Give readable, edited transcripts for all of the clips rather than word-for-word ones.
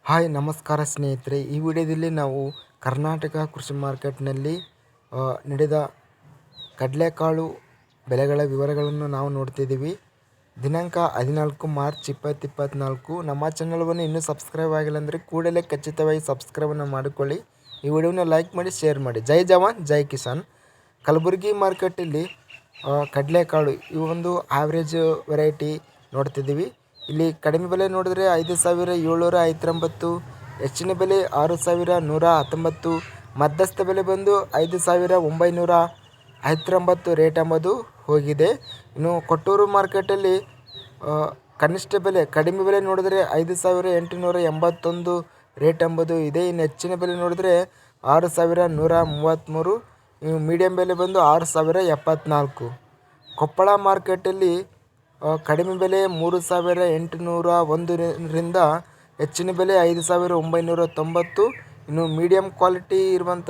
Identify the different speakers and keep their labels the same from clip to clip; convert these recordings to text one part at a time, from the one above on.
Speaker 1: Hi ನಮಸ್ಕಾರ ಸ್ನೇಹಿತರೆ, ಈ ವಿಡಿಯೋದಲ್ಲಿ ನಾವು ಕರ್ನಾಟಕ ಕೃಷಿ ಮಾರ್ಕೆಟ್ನಲ್ಲಿ ನಡೆದ ಕಡಲೆಕಾಳು ಬೆಲೆಗಳ ವಿವರಗಳನ್ನು ನಾವು ನೋಡ್ತಿದ್ದೀವಿ. ದಿನಾಂಕ 14 ಮಾರ್ಚ್ 2024. ನಮ್ಮ ಚಾನಲ್ವನ್ನು ಇನ್ನೂ ಸಬ್ಸ್ಕ್ರೈಬ್ ಆಗಿಲ್ಲ ಅಂದರೆ ಕೂಡಲೇ ಖಚಿತವಾಗಿ ಸಬ್ಸ್ಕ್ರೈಬನ್ನು ಮಾಡಿಕೊಳ್ಳಿ. ಈ ವಿಡಿಯೋನ ಲೈಕ್ ಮಾಡಿ, ಶೇರ್ ಮಾಡಿ. ಜೈ ಜವಾನ್ ಜೈ ಕಿಸಾನ್. ಕಲಬುರಗಿ ಮಾರ್ಕೆಟಲ್ಲಿ ಕಡಲೆಕಾಳು ಈ ಒಂದು ಆವ್ರೇಜ್ ವೆರೈಟಿ ನೋಡ್ತಿದ್ದೀವಿ. ಇಲ್ಲಿ ಕಡಿಮೆ ಬೆಲೆ ನೋಡಿದ್ರೆ 5,719, ಹೆಚ್ಚಿನ ಬೆಲೆ 6,119, ಮಧ್ಯಸ್ಥ ಬೆಲೆ ಬಂದು 5,919 ರೇಟ್ ಎಂಬುದು ಹೋಗಿದೆ. ಇನ್ನು ಕೊಟ್ಟೂರು ಮಾರ್ಕೆಟಲ್ಲಿ ಕನಿಷ್ಠ ಬೆಲೆ ಕಡಿಮೆ ಬೆಲೆ ನೋಡಿದ್ರೆ 5,881 ರೇಟ್ ಎಂಬುದು ಇದೆ. ಇನ್ನು ಹೆಚ್ಚಿನ ಬೆಲೆ ನೋಡಿದ್ರೆ 6,133, ಮೀಡಿಯಂ ಬೆಲೆ ಬಂದು 6,074. ಕೊಪ್ಪಳ ಮಾರ್ಕೆಟಲ್ಲಿ ಕಡಿಮೆ ಬೆಲೆ 3,801ರಿಂದ ಹೆಚ್ಚಿನ ಬೆಲೆ 5,990, ಇನ್ನು ಮೀಡಿಯಂ ಕ್ವಾಲಿಟಿ ಇರುವಂಥ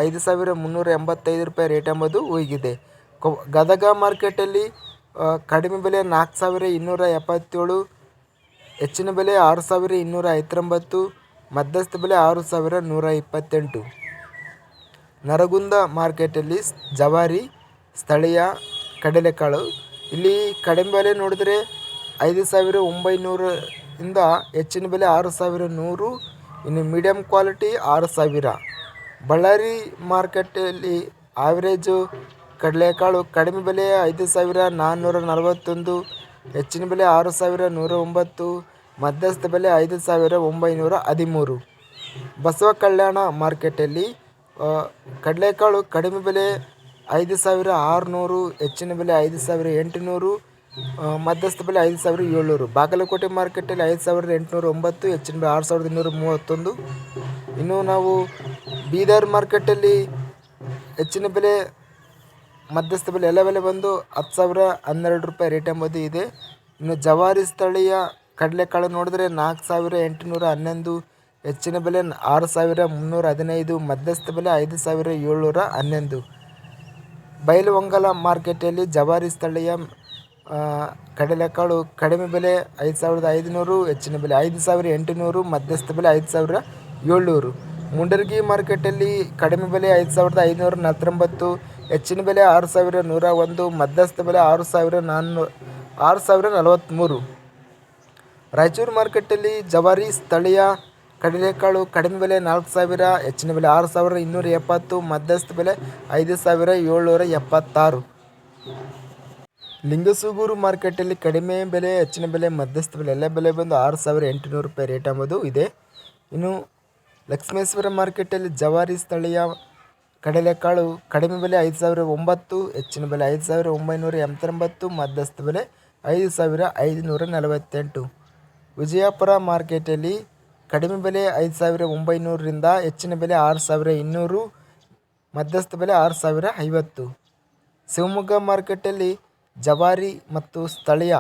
Speaker 1: 5,385 ರೇಟ್ ಎಂಬುದು ಹೋಗಿದೆ. ಗದಗ ಮಾರ್ಕೆಟಲ್ಲಿ ಕಡಿಮೆ ಬೆಲೆ 4,277, ಹೆಚ್ಚಿನ ಬೆಲೆ 6,219, ಮಧ್ಯಸ್ಥ ಬೆಲೆ 6,128. ನರಗುಂದ ಮಾರ್ಕೆಟಲ್ಲಿ ಜವಾರಿ ಸ್ಥಳೀಯ ಕಡಲೆಕಾಳು ಇಲ್ಲಿ ಕಡಿಮೆ ಬೆಲೆ ನೋಡಿದರೆ 5,900ರಿಂದ ಹೆಚ್ಚಿನ ಬೆಲೆ 6,100, ಇನ್ನು ಮೀಡಿಯಂ ಕ್ವಾಲಿಟಿ 6,000. ಬಳ್ಳಾರಿ ಮಾರ್ಕೆಟಲ್ಲಿ ಆವ್ರೇಜು ಕಡಲೆಕಾಳು ಕಡಿಮೆ ಬೆಲೆ 5,441, ಹೆಚ್ಚಿನ ಬೆಲೆ 6,109, ಮಧ್ಯಸ್ಥ ಬೆಲೆ 5,913. ಬಸವ ಕಲ್ಯಾಣ ಮಾರ್ಕೆಟಲ್ಲಿ ಕಡಲೆಕಾಳು ಕಡಿಮೆ ಬೆಲೆ 5,600, ಹೆಚ್ಚಿನ ಬೆಲೆ 5,800, ಮಧ್ಯಸ್ಥ ಬೆಲೆ 5,700. ಬಾಗಲಕೋಟೆ ಮಾರ್ಕೆಟಲ್ಲಿ 5,809, ಹೆಚ್ಚಿನ ಬೆಲೆ 6,231. ಇನ್ನು ನಾವು ಬೀದರ್ ಮಾರ್ಕೆಟಲ್ಲಿ ಹೆಚ್ಚಿನ ಬೆಲೆ ಮಧ್ಯಸ್ಥ ಬೆಲೆ ಎಲ್ಲ ಬೆಲೆ ಬಂದು 10,012 ರೇಟ್ ಎಂಬುದು ಇದೆ. ಇನ್ನು ಜವಾರಿ ಸ್ಥಳೀಯ ಕಡಲೆಕಾಳು ನೋಡಿದ್ರೆ 4,811, ಹೆಚ್ಚಿನ ಬೆಲೆ 6,315, ಮಧ್ಯಸ್ಥ ಬೆಲೆ 5,711. ಬೈಲಹೊಂಗಲ ಮಾರ್ಕೆಟಲ್ಲಿ ಜವಾರಿ ಸ್ಥಳೀಯ ಕಡಲೆಕಾಳು ಕಡಿಮೆ ಬೆಲೆ 5,500, ಹೆಚ್ಚಿನ ಬೆಲೆ 5,800, ಮಧ್ಯಸ್ಥ ಬೆಲೆ 5,700. ಮುಂಡರಗಿ ಮಾರ್ಕೆಟಲ್ಲಿ ಕಡಿಮೆ ಬೆಲೆ 5,549, ಹೆಚ್ಚಿನ ಬೆಲೆ 6,101, ಮಧ್ಯಸ್ಥ ಬೆಲೆ 6,043. ರಾಯಚೂರು ಮಾರ್ಕೆಟಲ್ಲಿ ಜವಾರಿ ಸ್ಥಳೀಯ ಕಡಲೆಕಾಳು ಕಡಿಮೆ ಬೆಲೆ 4,000, ಹೆಚ್ಚಿನ ಬೆಲೆ 6,270, ಮಧ್ಯಸ್ಥ ಬೆಲೆ 5,776. ಲಿಂಗಸೂಗೂರು ಮಾರ್ಕೆಟಲ್ಲಿ ಕಡಿಮೆ ಬೆಲೆ, ಹೆಚ್ಚಿನ ಬೆಲೆ, ಮಧ್ಯಸ್ಥ ಬೆಲೆ ಎಲ್ಲ ಬೆಲೆ ಬಂದು 6,800 ರೇಟ್ ಎಂಬುದು ಇದೆ. ಇನ್ನು ಲಕ್ಷ್ಮೇಶ್ವರ ಮಾರ್ಕೆಟಲ್ಲಿ ಜವಾರಿ ಸ್ಥಳೀಯ ಕಡಲೆಕಾಳು ಕಡಿಮೆ ಬೆಲೆ 5,009, ಹೆಚ್ಚಿನ ಬೆಲೆ 5,989, ಮಧ್ಯಸ್ಥ ಬೆಲೆ 5,548. ವಿಜಯಪುರ ಮಾರ್ಕೆಟಲ್ಲಿ ಕಡಿಮೆ ಬೆಲೆ 5,900ರಿಂದ ಹೆಚ್ಚಿನ ಬೆಲೆ 6,200, ಮಧ್ಯಸ್ಥ ಬೆಲೆ 6,050. ಶಿವಮೊಗ್ಗ ಮಾರ್ಕೆಟಲ್ಲಿ ಜವಾರಿ ಮತ್ತು ಸ್ಥಳೀಯ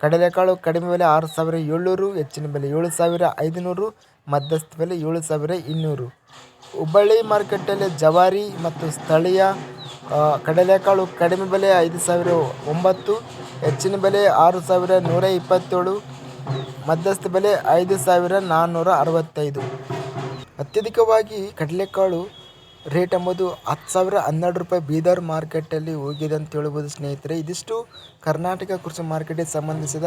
Speaker 1: ಕಡಲೆಕಾಳು ಕಡಿಮೆ ಬೆಲೆ 6,700, ಹೆಚ್ಚಿನ ಬೆಲೆ 7,500, ಮಧ್ಯಸ್ಥ ಬೆಲೆ 7,200. ಹುಬ್ಬಳ್ಳಿ ಮಾರ್ಕೆಟಲ್ಲಿ ಜವಾರಿ ಮತ್ತು ಸ್ಥಳೀಯ ಕಡಲೆಕಾಳು ಕಡಿಮೆ ಬೆಲೆ 5,009, ಹೆಚ್ಚಿನ ಬೆಲೆ 6,127, ಮಧ್ಯಸ್ಥ ಬೆಲೆ 5,465. ಅತ್ಯಧಿಕವಾಗಿ ಕಡಲೆಕಾಳು ರೇಟ್ ಎಂಬುದು 10,012 ಬೀದರ್ ಮಾರ್ಕೆಟಲ್ಲಿ ಹೋಗಿದೆ ಅಂತ ಹೇಳ್ಬೋದು ಸ್ನೇಹಿತರೆ. ಇದಿಷ್ಟು ಕರ್ನಾಟಕ ಕೃಷಿ ಮಾರ್ಕೆಟಿಗೆ ಸಂಬಂಧಿಸಿದ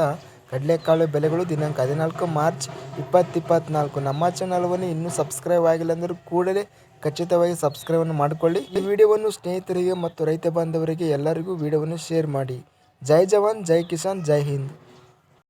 Speaker 1: ಕಡಲೆಕಾಳು ಬೆಲೆಗಳು ದಿನಾಂಕ 14 ಮಾರ್ಚ್ 2024. ನಮ್ಮ ಚಾನಲ್ವನ್ನು ಇನ್ನೂ ಸಬ್ಸ್ಕ್ರೈಬ್ ಆಗಿಲ್ಲ ಅಂದರೆ ಕೂಡಲೇ ಖಚಿತವಾಗಿ ಸಬ್ಸ್ಕ್ರೈಬನ್ನು ಮಾಡಿಕೊಳ್ಳಿ. ಈ ವಿಡಿಯೋವನ್ನು ಸ್ನೇಹಿತರಿಗೆ ಮತ್ತು ರೈತ ಬಾಂಧವರಿಗೆ ಎಲ್ಲರಿಗೂ ವಿಡಿಯೋವನ್ನು ಶೇರ್ ಮಾಡಿ. ಜೈ ಜವಾನ್ ಜೈ ಕಿಸಾನ್ ಜೈ ಹಿಂದ್.